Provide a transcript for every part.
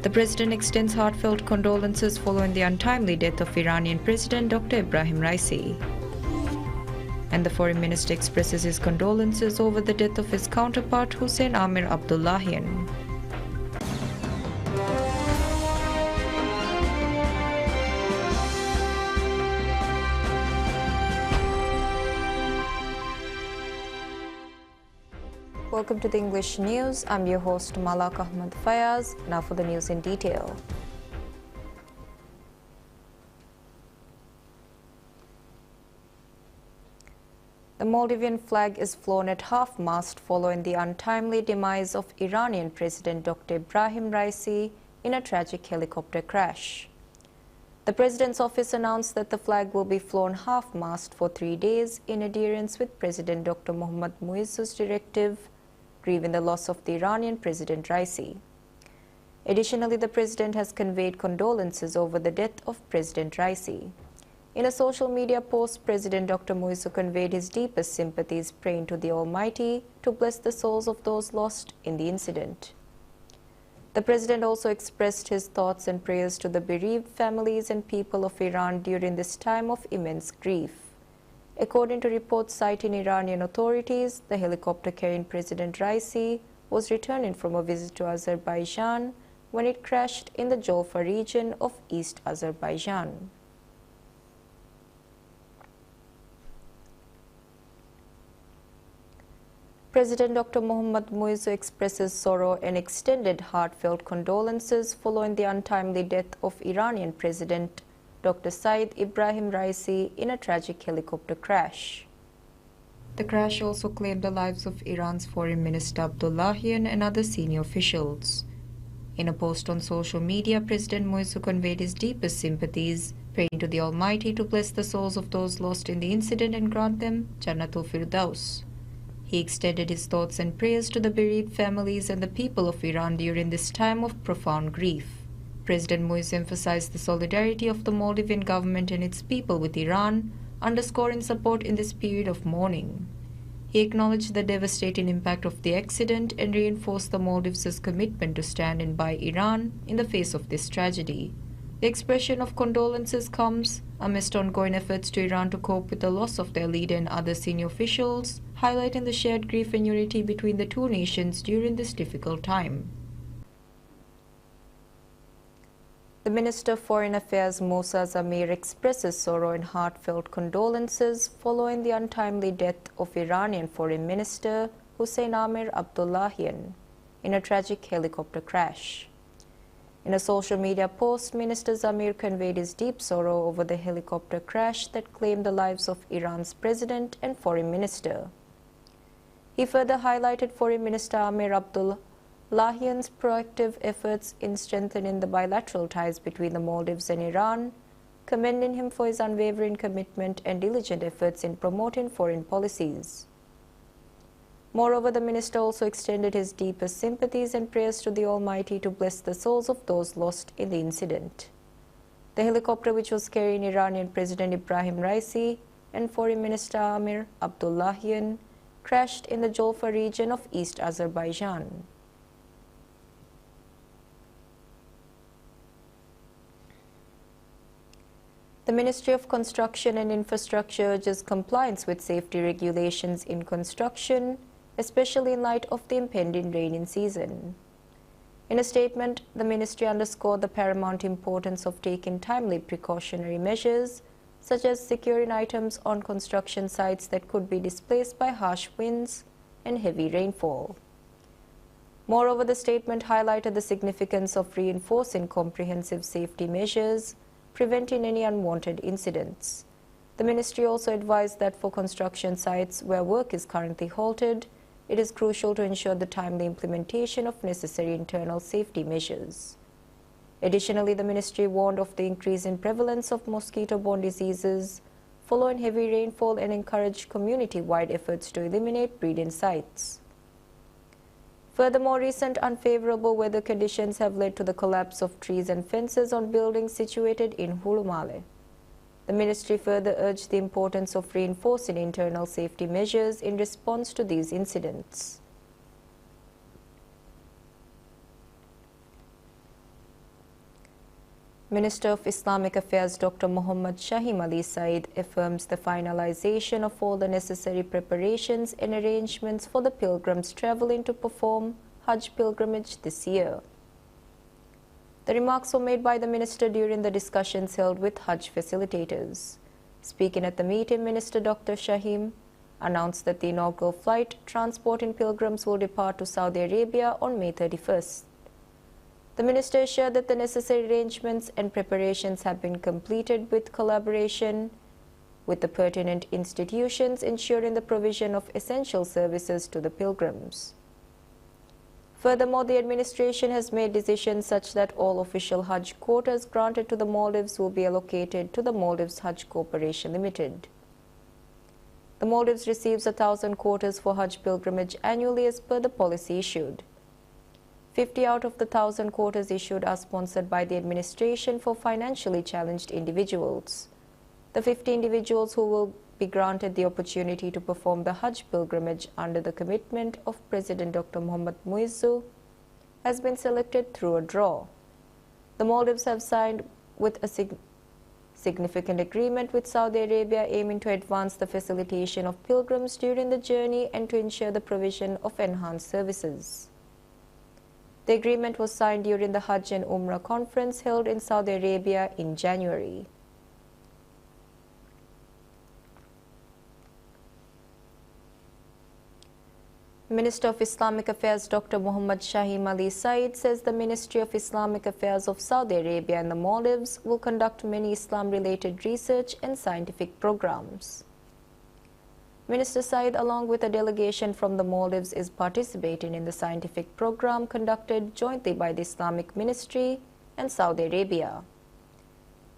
The President extends heartfelt condolences following the untimely death of Iranian President Dr. Ibrahim Raisi. And the Foreign Minister expresses his condolences over the death of his counterpart Hossein Amir Abdullahian. Welcome to the English News. I'm your host Malak Ahmed Fayaz. Now for the news in detail. The Maldivian flag is flown at half-mast following the untimely demise of Iranian President Dr. Ibrahim Raisi in a tragic helicopter crash. The President's office announced that the flag will be flown half-mast for 3 days in adherence with President Dr. Mohammad Muizzu's directive, grieving the loss of the Iranian President Raisi. Additionally, the President has conveyed condolences over the death of President Raisi. In a social media post, President Dr. Muizzu conveyed his deepest sympathies, praying to the Almighty to bless the souls of those lost in the incident. The President also expressed his thoughts and prayers to the bereaved families and people of Iran during this time of immense grief. According to reports citing Iranian authorities, the helicopter carrying President Raisi was returning from a visit to Azerbaijan when it crashed in the Jolfa region of East Azerbaijan. President Dr. Mohammad Muizzu expresses sorrow and extended heartfelt condolences following the untimely death of Iranian President Dr. Said Ibrahim Raisi in a tragic helicopter crash. The crash also claimed the lives of Iran's Foreign Minister Abdullahian and other senior officials. In a post on social media, President Muizzu conveyed his deepest sympathies, praying to the Almighty to bless the souls of those lost in the incident and grant them Jannatul Firdaus. He extended his thoughts and prayers to the bereaved families and the people of Iran during this time of profound grief. President Muizzu emphasized the solidarity of the Maldivian government and its people with Iran, underscoring support in this period of mourning. He acknowledged the devastating impact of the accident and reinforced the Maldives' commitment to stand in by Iran in the face of this tragedy. The expression of condolences comes amidst ongoing efforts to Iran to cope with the loss of their leader and other senior officials, highlighting the shared grief and unity between the two nations during this difficult time. The Minister of Foreign Affairs Moussa Zamir expresses sorrow and heartfelt condolences following the untimely death of Iranian Foreign Minister Hossein Amir Abdullahian in a tragic helicopter crash. In a social media post, Minister Zamir conveyed his deep sorrow over the helicopter crash that claimed the lives of Iran's President and Foreign Minister. He further highlighted Foreign Minister Amir Abdullahian's proactive efforts in strengthening the bilateral ties between the Maldives and Iran, commending him for his unwavering commitment and diligent efforts in promoting foreign policies. Moreover, the minister also extended his deepest sympathies and prayers to the Almighty to bless the souls of those lost in the incident. The helicopter, which was carrying Iranian President Ibrahim Raisi and Foreign Minister Amir Abdullahian, crashed in the Jolfa region of East Azerbaijan. The Ministry of Construction and Infrastructure urges compliance with safety regulations in construction, especially in light of the impending rainy season. In a statement, the ministry underscored the paramount importance of taking timely precautionary measures, such as securing items on construction sites that could be displaced by harsh winds and heavy rainfall. Moreover, the statement highlighted the significance of reinforcing comprehensive safety measures, preventing any unwanted incidents. The ministry also advised that for construction sites where work is currently halted, it is crucial to ensure the timely implementation of necessary internal safety measures. Additionally, the ministry warned of the increase in prevalence of mosquito-borne diseases following heavy rainfall and encouraged community-wide efforts to eliminate breeding sites. Furthermore, recent unfavorable weather conditions have led to the collapse of trees and fences on buildings situated in Hulumale. The ministry further urged the importance of reinforcing internal safety measures in response to these incidents. Minister of Islamic Affairs Dr. Muhammad Shahim Ali Said affirms the finalization of all the necessary preparations and arrangements for the pilgrims traveling to perform Hajj pilgrimage this year. The remarks were made by the minister during the discussions held with Hajj facilitators. Speaking at the meeting, Minister Dr. Shahim announced that the inaugural flight transporting pilgrims will depart to Saudi Arabia on May 31st. The minister assured that the necessary arrangements and preparations have been completed with collaboration with the pertinent institutions, ensuring the provision of essential services to the pilgrims. Furthermore, the administration has made decisions such that all official Hajj quotas granted to the Maldives will be allocated to the Maldives Hajj Corporation Limited. The Maldives receives 1,000 quotas for Hajj pilgrimage annually as per the policy issued. 50 out of the 1,000 quotas issued are sponsored by the administration for financially challenged individuals. The 50 individuals who will be granted the opportunity to perform the Hajj pilgrimage under the commitment of President Dr. Mohammad Muizzu has been selected through a draw. The Maldives have signed with a significant agreement with Saudi Arabia aiming to advance the facilitation of pilgrims during the journey and to ensure the provision of enhanced services. The agreement was signed during the Hajj and Umrah conference held in Saudi Arabia in January. Minister of Islamic Affairs Dr. Muhammad Shahim Ali Said says the Ministry of Islamic Affairs of Saudi Arabia and the Maldives will conduct many Islam-related research and scientific programs. Minister Said, along with a delegation from the Maldives, is participating in the scientific program conducted jointly by the Islamic Ministry and Saudi Arabia.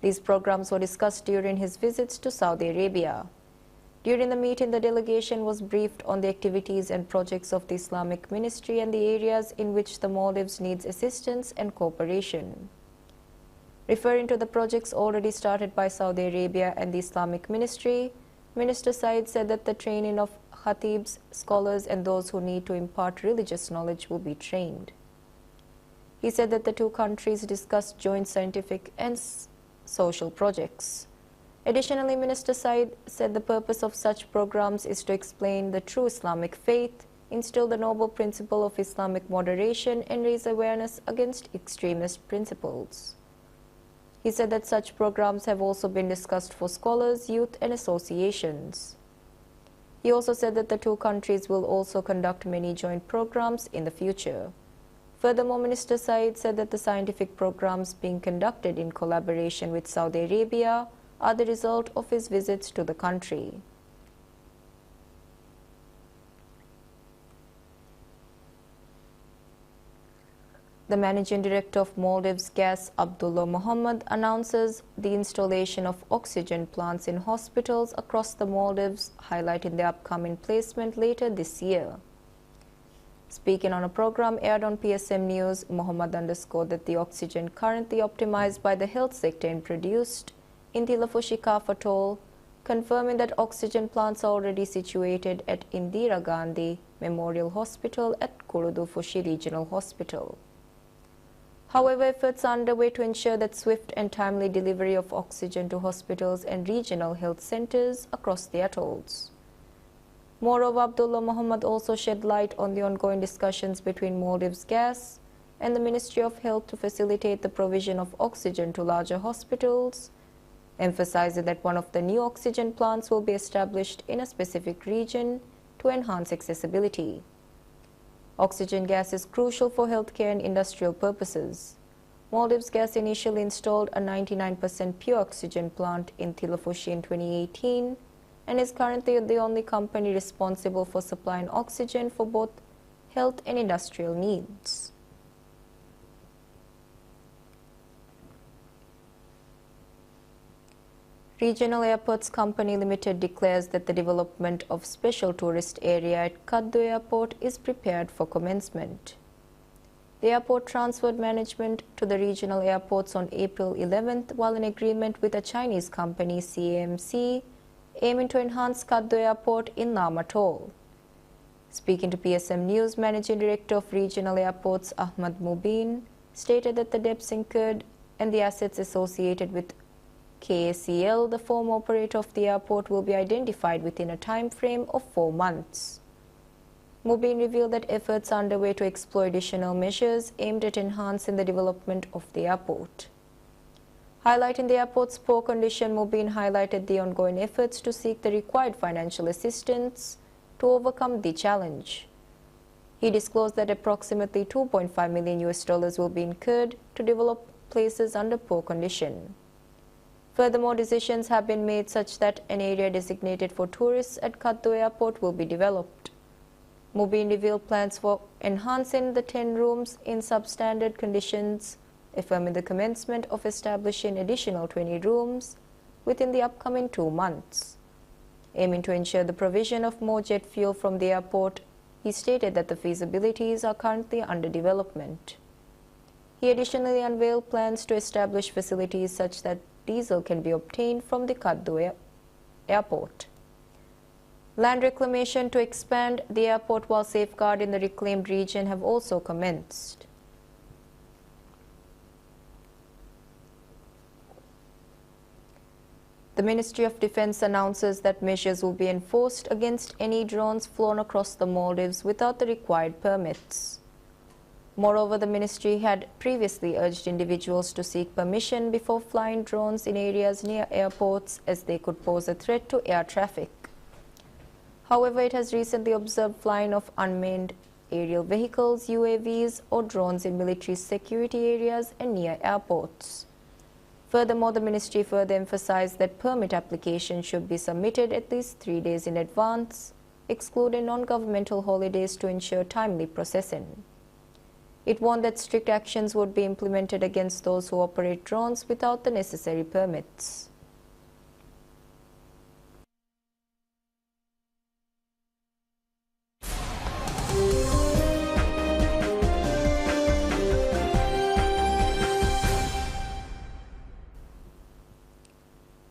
These programs were discussed during his visits to Saudi Arabia. During the meeting, the delegation was briefed on the activities and projects of the Islamic Ministry and the areas in which the Maldives needs assistance and cooperation. Referring to the projects already started by Saudi Arabia and the Islamic Ministry, Minister Said said that the training of khatibs, scholars and those who need to impart religious knowledge will be trained. He said that the two countries discussed joint scientific and social projects. Additionally, Minister Said said the purpose of such programs is to explain the true Islamic faith, instill the noble principle of Islamic moderation and raise awareness against extremist principles. He said that such programs have also been discussed for scholars, youth and associations. He also said that the two countries will also conduct many joint programs in the future. Furthermore, Minister Said said that the scientific programs being conducted in collaboration with Saudi Arabia are the result of his visits to the country. The Managing Director of Maldives Gas, Abdullah Muhammad, announces the installation of oxygen plants in hospitals across the Maldives, highlighting the upcoming placement later this year. Speaking on a program aired on PSMNEWS, Muhammad underscored that the oxygen currently optimized by the health sector and produced in Tilafushikaf Atoll, confirming that oxygen plants are already situated at Indira Gandhi Memorial Hospital at Kurudufushi Regional Hospital. However, efforts are underway to ensure that swift and timely delivery of oxygen to hospitals and regional health centers across the atolls. Moreover, Abdullah Muhammad also shed light on the ongoing discussions between Maldives Gas and the Ministry of Health to facilitate the provision of oxygen to larger hospitals, emphasizing that one of the new oxygen plants will be established in a specific region to enhance accessibility. Oxygen gas is crucial for healthcare and industrial purposes. Maldives Gas initially installed a 99% pure oxygen plant in Tilafushi in 2018 and is currently the only company responsible for supplying oxygen for both health and industrial needs. Regional Airports Company Limited declares that the development of special tourist area at Kaddu Airport is prepared for commencement. The airport transferred management to the regional airports on April 11th, while an agreement with a Chinese company, CAMC, aiming to enhance Kaddu Airport in Lam Atoll. Speaking to PSMNEWS, Managing Director of Regional Airports Ahmad Mubin stated that the debts incurred and the assets associated with KACL, the former operator of the airport, will be identified within a time frame of 4 months. Mubin revealed that efforts are underway to explore additional measures aimed at enhancing the development of the airport. Highlighting the airport's poor condition, Mubin highlighted the ongoing efforts to seek the required financial assistance to overcome the challenge. He disclosed that approximately $2.5 million will be incurred to develop places under poor condition. Furthermore, decisions have been made such that an area designated for tourists at Kaddo Airport will be developed. Mubin revealed plans for enhancing the 10 rooms in substandard conditions, affirming the commencement of establishing additional 20 rooms within the upcoming 2 months. Aiming to ensure the provision of more jet fuel from the airport, he stated that the feasibilities are currently under development. He additionally unveiled plans to establish facilities such that diesel can be obtained from the Kaddo Airport. Land reclamation to expand the airport while safeguarding the reclaimed region have also commenced. The Ministry of Defense announces that measures will be enforced against any drones flown across the Maldives without the required permits. Moreover, the ministry had previously urged individuals to seek permission before flying drones in areas near airports, as they could pose a threat to air traffic. However, it has recently observed flying of unmanned aerial vehicles, UAVs, or drones in military security areas and near airports. Furthermore, the ministry further emphasized that permit applications should be submitted at least 3 days in advance, excluding non-governmental holidays, to ensure timely processing. It warned that strict actions would be implemented against those who operate drones without the necessary permits.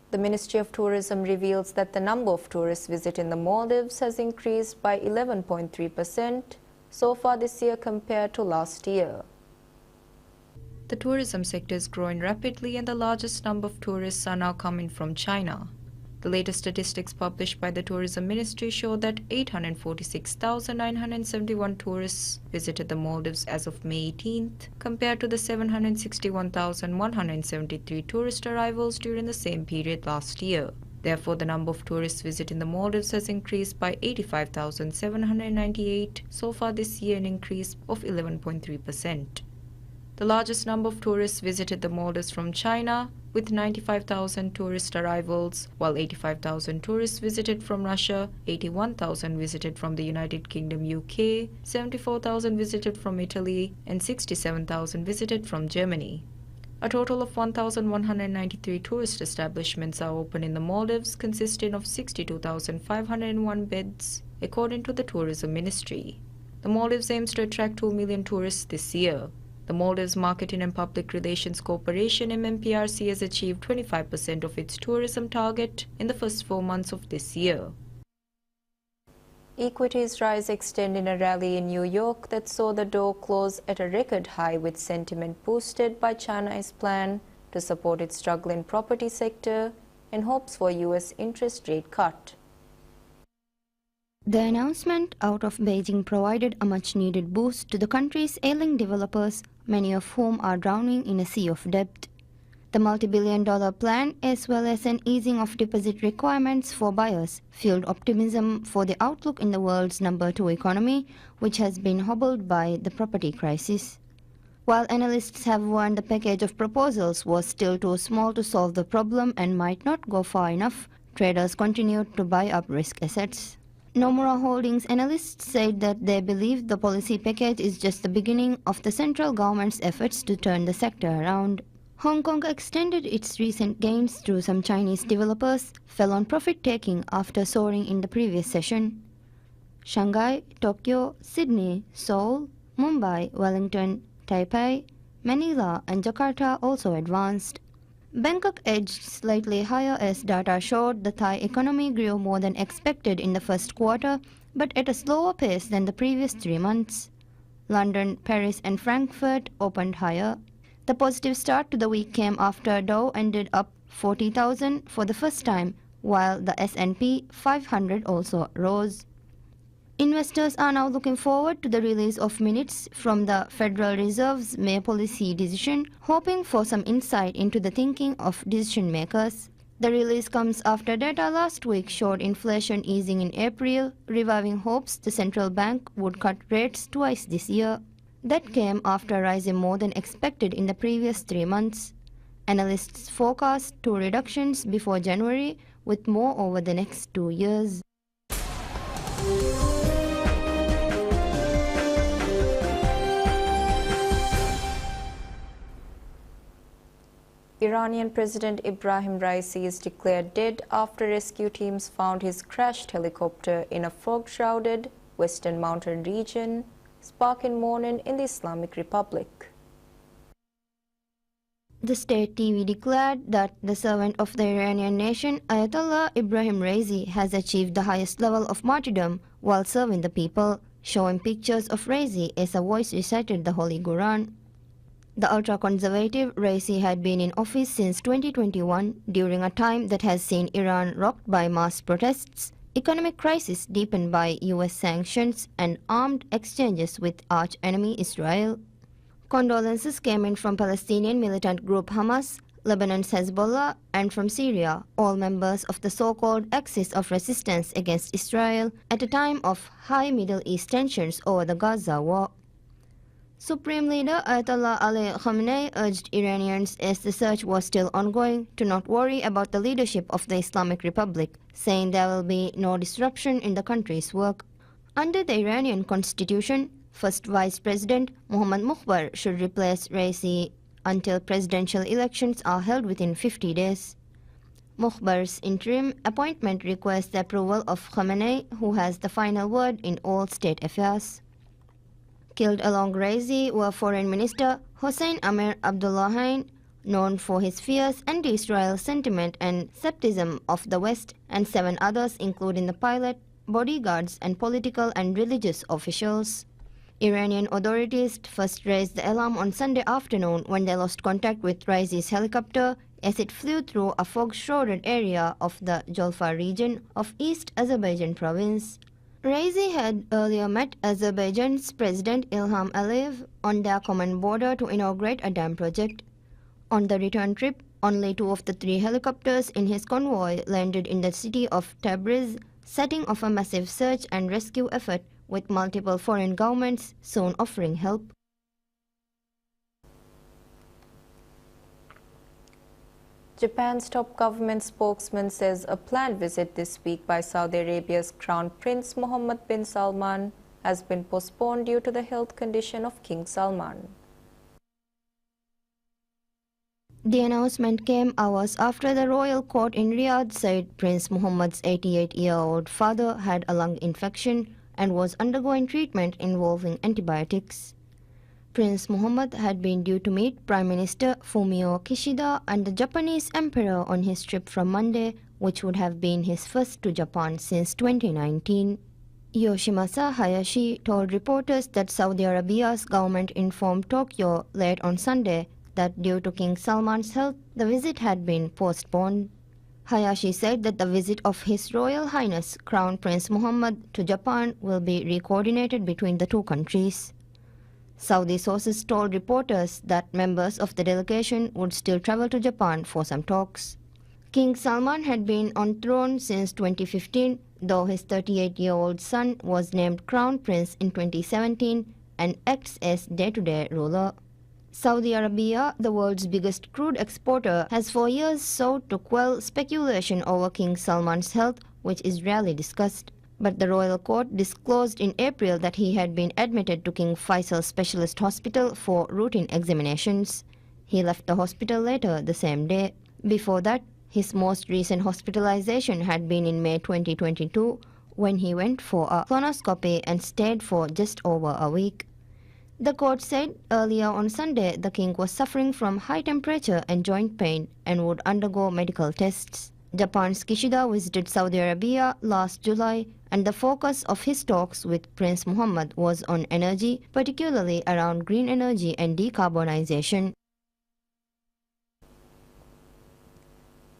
The Ministry of Tourism reveals that the number of tourists visiting the Maldives has increased by 11.3% so far this year compared to last year. The tourism sector is growing rapidly, and the largest number of tourists are now coming from China. The latest statistics published by the Tourism Ministry show that 846,971 tourists visited the Maldives as of May 18th, compared to the 761,173 tourist arrivals during the same period last year. Therefore, the number of tourists visiting the Maldives has increased by 85,798 so far this year, an increase of 11.3%. The largest number of tourists visited the Maldives from China, with 95,000 tourist arrivals, while 85,000 tourists visited from Russia, 81,000 visited from the United Kingdom UK, 74,000 visited from Italy, and 67,000 visited from Germany. A total of 1,193 tourist establishments are open in the Maldives, consisting of 62,501 beds, according to the Tourism Ministry. The Maldives aims to attract 2 million tourists this year. The Maldives Marketing and Public Relations Corporation (MMPRC) has achieved 25% of its tourism target in the first 4 months of this year. Equities rise extend in a rally in New York that saw the Dow close at a record high, with sentiment boosted by China's plan to support its struggling property sector and hopes for U.S. interest rate cut. The announcement out of Beijing provided a much-needed boost to the country's ailing developers, many of whom are drowning in a sea of debt. The multi-billion-dollar plan, as well as an easing of deposit requirements for buyers, fueled optimism for the outlook in the world's number 2 economy, which has been hobbled by the property crisis. While analysts have warned the package of proposals was still too small to solve the problem and might not go far enough, traders continued to buy up risk assets. Nomura Holdings analysts said that they believe the policy package is just the beginning of the central government's efforts to turn the sector around. Hong Kong extended its recent gains through some Chinese developers fell on profit-taking after soaring in the previous session. Shanghai, Tokyo, Sydney, Seoul, Mumbai, Wellington, Taipei, Manila and Jakarta also advanced. Bangkok edged slightly higher as data showed the Thai economy grew more than expected in the first quarter, but at a slower pace than the previous 3 months. London, Paris and Frankfurt opened higher. The positive start to the week came after Dow ended up 40,000 for the first time, while the S&P 500 also rose. Investors are now looking forward to the release of minutes from the Federal Reserve's May policy decision, hoping for some insight into the thinking of decision makers. The release comes after data last week showed inflation easing in April, reviving hopes the central bank would cut rates twice this year. That came after rising more than expected in the previous 3 months. Analysts forecast 2 reductions before January, with more over the next 2 years. Iranian President Ibrahim Raisi is declared dead after rescue teams found his crashed helicopter in a fog-shrouded western mountain region, sparking mourning in the Islamic Republic. The state TV declared that the servant of the Iranian nation, Ayatollah Ibrahim Raisi, has achieved the highest level of martyrdom while serving the people, showing pictures of Raisi as a voice recited the Holy Quran. The ultra-conservative Raisi had been in office since 2021 during a time that has seen Iran rocked by mass protests, economic crisis deepened by US sanctions, and armed exchanges with arch-enemy Israel. Condolences came in from Palestinian militant group Hamas, Lebanon's Hezbollah, and from Syria, all members of the so-called Axis of Resistance against Israel, at a time of high Middle East tensions over the Gaza war. Supreme Leader Ayatollah Ali Khamenei urged Iranians, as the search was still ongoing, to not worry about the leadership of the Islamic Republic, saying there will be no disruption in the country's work. Under the Iranian constitution, First Vice President Mohammad Mukhbar should replace Raisi until presidential elections are held within 50 days. Mukhbar's interim appointment requires the approval of Khamenei, who has the final word in all state affairs. Killed along Raisi were Foreign Minister Hossein Amir Abdullahian, known for his fierce anti-Israel sentiment and skepticism of the West, and 7 others including the pilot, bodyguards, and political and religious officials. Iranian authorities first raised the alarm on Sunday afternoon when they lost contact with Raisi's helicopter as it flew through a fog-shrouded area of the Jolfa region of East Azerbaijan province. Raisi had earlier met Azerbaijan's President Ilham Aliyev on their common border to inaugurate a dam project. On the return trip, only 2 of the 3 helicopters in his convoy landed in the city of Tabriz, setting off a massive search and rescue effort, with multiple foreign governments soon offering help. Japan's top government spokesman says a planned visit this week by Saudi Arabia's Crown Prince Mohammed bin Salman has been postponed due to the health condition of King Salman. The announcement came hours after the royal court in Riyadh said Prince Mohammed's 88-year-old father had a lung infection and was undergoing treatment involving antibiotics. Prince Mohammed had been due to meet Prime Minister Fumio Kishida and the Japanese Emperor on his trip from Monday, which would have been his first to Japan since 2019. Yoshimasa Hayashi told reporters that Saudi Arabia's government informed Tokyo late on Sunday that due to King Salman's health, the visit had been postponed. Hayashi said that the visit of His Royal Highness Crown Prince Mohammed to Japan will be re-coordinated between the 2 countries. Saudi sources told reporters that members of the delegation would still travel to Japan for some talks. King Salman had been on throne since 2015, though his 38-year-old son was named Crown Prince in 2017 and acts as day-to-day ruler. Saudi Arabia, the world's biggest crude exporter, has for years sought to quell speculation over King Salman's health, which is rarely discussed. But the royal court disclosed in April that he had been admitted to King Faisal Specialist Hospital for routine examinations. He left the hospital later the same day. Before that, his most recent hospitalization had been in May 2022, when he went for a colonoscopy and stayed for just over a week. The court said earlier on Sunday the king was suffering from high temperature and joint pain and would undergo medical tests. Japan's Kishida visited Saudi Arabia last July, and the focus of his talks with Prince Mohammed was on energy, particularly around green energy and decarbonization.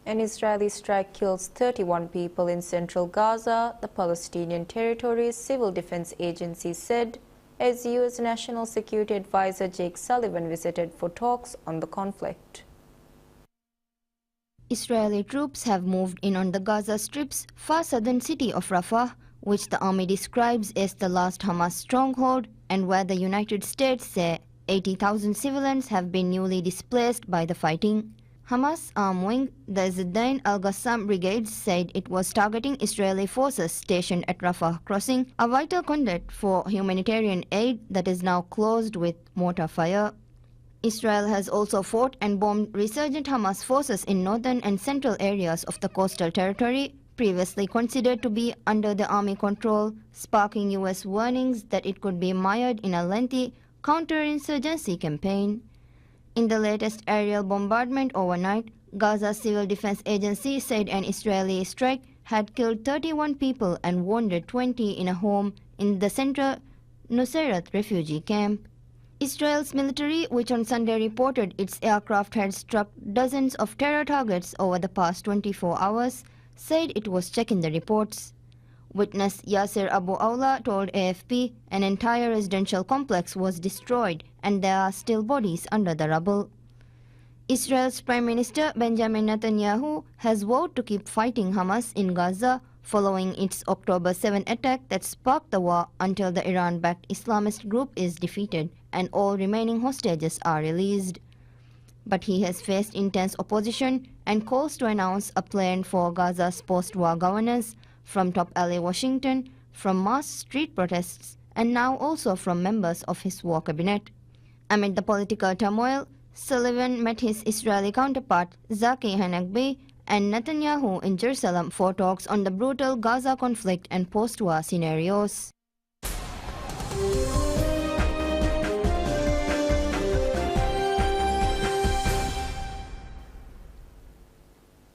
An Israeli strike kills 31 people in central Gaza, the Palestinian Territories Civil Defense Agency said, as U.S. National Security Advisor Jake Sullivan visited for talks on the conflict. Israeli troops have moved in on the Gaza Strip's far southern city of Rafah, which the army describes as the last Hamas stronghold, and where the United States say 80,000 civilians have been newly displaced by the fighting. Hamas arm wing, the Zidane al-Qassam Brigade, said it was targeting Israeli forces stationed at Rafah crossing, a vital conduit for humanitarian aid that is now closed with mortar fire. Israel has also fought and bombed resurgent Hamas forces in northern and central areas of the coastal territory, previously considered to be under the army control, sparking U.S. warnings that it could be mired in a lengthy counterinsurgency campaign. In the latest aerial bombardment overnight, Gaza Civil Defense Agency said an Israeli strike had killed 31 people and wounded 20 in a home in the central Nusayrat refugee camp. Israel's military, which on Sunday reported its aircraft had struck dozens of terror targets over the past 24 hours, said it was checking the reports. Witness Yasser Abu Awla told AFP an entire residential complex was destroyed and there are still bodies under the rubble. Israel's Prime Minister Benjamin Netanyahu has vowed to keep fighting Hamas in Gaza following its October 7 attack that sparked the war until the Iran-backed Islamist group is defeated and all remaining hostages are released. But he has faced intense opposition and calls to announce a plan for Gaza's post-war governance from top alley Washington, from mass street protests, and now also from members of his war cabinet. Amid the political turmoil, Sullivan met his Israeli counterpart Zaki Hanagbi and Netanyahu in Jerusalem for talks on the brutal Gaza conflict and post-war scenarios.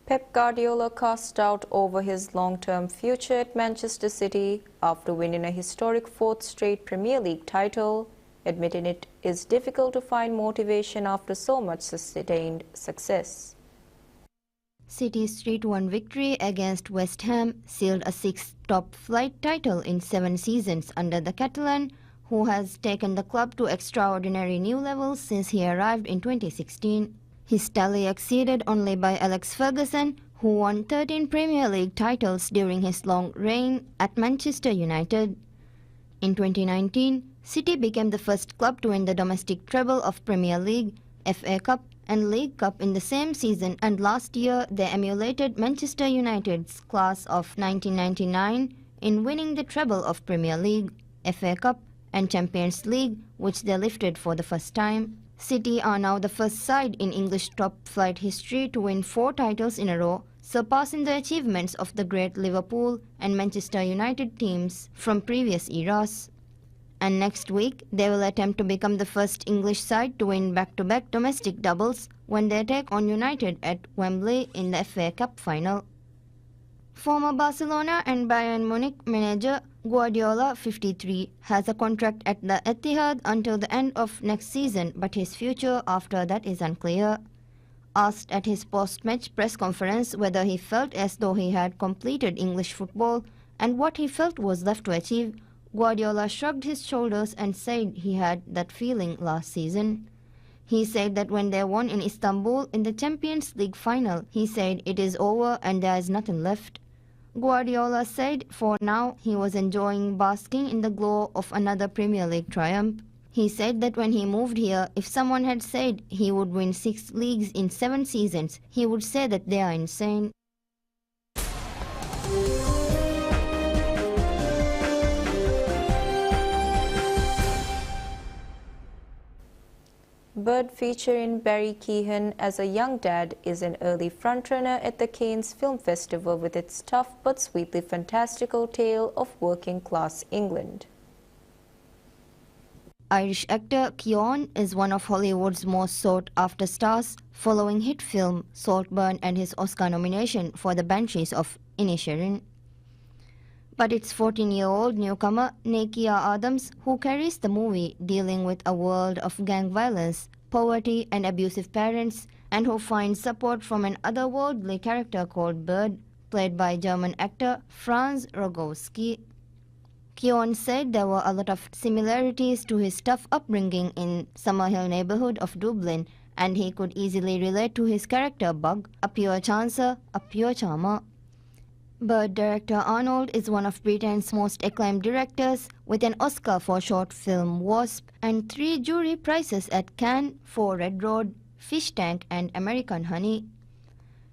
Pep Guardiola cast doubt over his long-term future at Manchester City after winning a historic fourth straight Premier League title, admitting it is difficult to find motivation after so much sustained success. City's 3-1 victory against West Ham sealed a sixth top-flight title in 7 seasons under the Catalan, who has taken the club to extraordinary new levels since he arrived in 2016. His tally exceeded only by Alex Ferguson, who won 13 Premier League titles during his long reign at Manchester United. In 2019, City became the first club to win the domestic treble of Premier League, FA Cup and League Cup in the same season, and last year they emulated Manchester United's class of 1999 in winning the treble of Premier League, FA Cup and Champions League, which they lifted for the first time. City are now the first side in English top-flight history to win 4 titles in a row, surpassing the achievements of the great Liverpool and Manchester United teams from previous eras. And next week, they will attempt to become the first English side to win back-to-back domestic doubles when they take on United at Wembley in the FA Cup final. Former Barcelona and Bayern Munich manager Guardiola, 53, has a contract at the Etihad until the end of next season, but his future after that is unclear. Asked at his post-match press conference whether he felt as though he had completed English football and what he felt was left to achieve, Guardiola shrugged his shoulders and said he had that feeling last season. He said that when they won in Istanbul in the Champions League final, he said it is over and there is nothing left. Guardiola said for now he was enjoying basking in the glow of another Premier League triumph. He said that when he moved here, if someone had said he would win 6 leagues in 7 seasons, he would say that they are insane. Bird featuring Barry Keoghan as a young dad is an early frontrunner at the Cannes Film Festival with its tough but sweetly fantastical tale of working-class England. Irish actor Keoghan is one of Hollywood's most sought-after stars, following hit film Saltburn and his Oscar nomination for The Banshees of Inisherin. But it's 14-year-old newcomer Nakia Adams who carries the movie, dealing with a world of gang violence, poverty and abusive parents, and who finds support from an otherworldly character called Bird, played by German actor Franz Rogowski. Keown said there were a lot of similarities to his tough upbringing in Summerhill neighborhood of Dublin, and he could easily relate to his character Bug, a pure chancer, a pure charmer. Bird director Arnold is one of Britain's most acclaimed directors, with an Oscar for short film Wasp and 3 jury prizes at Cannes for Red Road, Fish Tank and American Honey.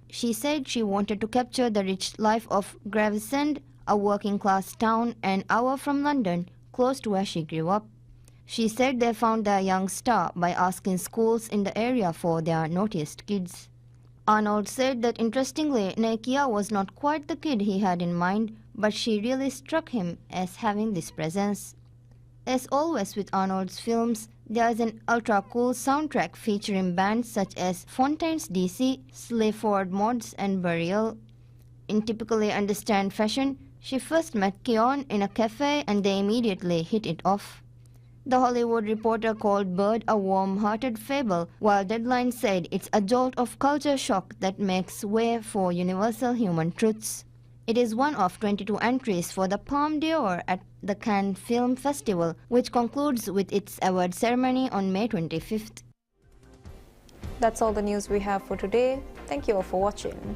She said she wanted to capture the rich life of Gravesend, a working-class town an hour from London, close to where she grew up. She said they found their young star by asking schools in the area for their naughtiest kids. Arnold said that interestingly, Nakia was not quite the kid he had in mind, but she really struck him as having this presence. As always with Arnold's films, there is an ultra-cool soundtrack featuring bands such as Fontaines DC, Slayford Mods and Burial. In typically understand fashion, she first met Keown in a cafe and they immediately hit it off. The Hollywood Reporter called Bird a warm-hearted fable, while Deadline said it's a jolt of culture shock that makes way for universal human truths. It is one of 22 entries for the Palme d'Or at the Cannes Film Festival, which concludes with its award ceremony on May 25th. That's all the news we have for today. Thank you all for watching.